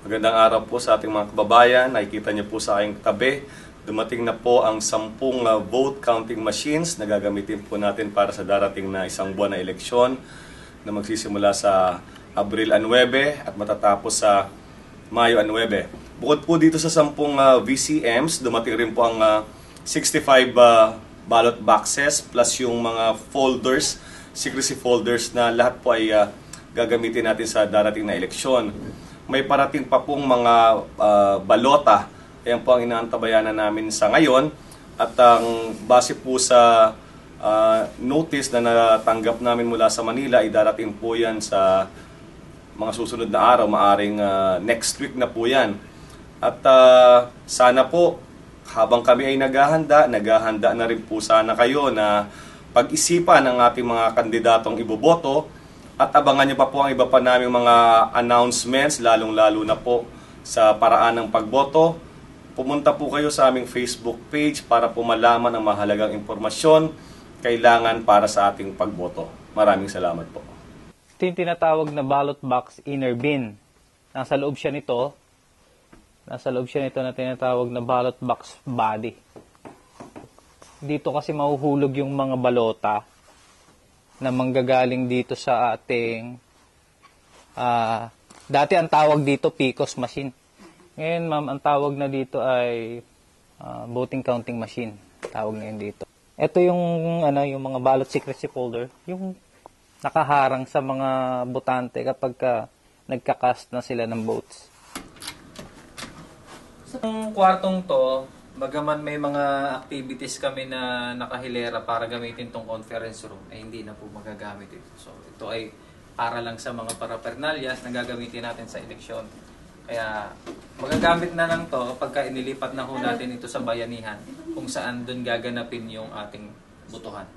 Magandang araw po sa ating mga kababayan. Nakikita niyo po sa aking tabi, dumating na po ang 10 vote counting machines na gagamitin po natin para sa darating na isang buwan na eleksyon na magsisimula sa Abril 9 at matatapos sa Mayo 9. Bukod po dito sa 10 VCMs, dumating rin po ang 65 ballot boxes plus yung mga folders, secrecy folders na lahat po ay gagamitin natin sa darating na eleksyon. May parating pa pong mga balota. Ayan po ang inaantabayanan namin sa ngayon. At ang base po sa notice na natanggap namin mula sa Manila, ay darating po yan sa mga susunod na araw. Maaring next week na po yan. At sana po, habang kami ay naghahanda na rin po sana kayo na pag-isipan ang ating mga kandidatong iboboto. At abangan niyo pa po ang iba pa naming mga announcements, lalong-lalo na po sa paraan ng pagboto. Pumunta po kayo sa aming Facebook page para po malaman ang mahalagang impormasyon kailangan para sa ating pagboto. Maraming salamat po. Ito yung tinatawag na ballot box inner bin. Nasa loob siya nito na tinatawag na ballot box body. Dito kasi mahuhulog yung mga balota na manggagaling dito sa ating dati ang tawag dito PCOS machine. Ngayon ma'am, ang tawag na dito ay voting counting machine. Tawag na yun dito. Ito yung yung mga ballot secrecy folder, yung nakaharang sa mga botante kapag nagka-cast na sila ng votes. Sa kwartong to, bagaman may mga activities kami na nakahilera para gamitin tong conference room, ay hindi na po magagamit ito. So, ito ay para lang sa mga parapernalyas na gagamitin natin sa eleksyon. Kaya, magagamit na lang to pagka inilipat na ho natin ito sa bayanihan kung saan doon gaganapin yung ating butuhan.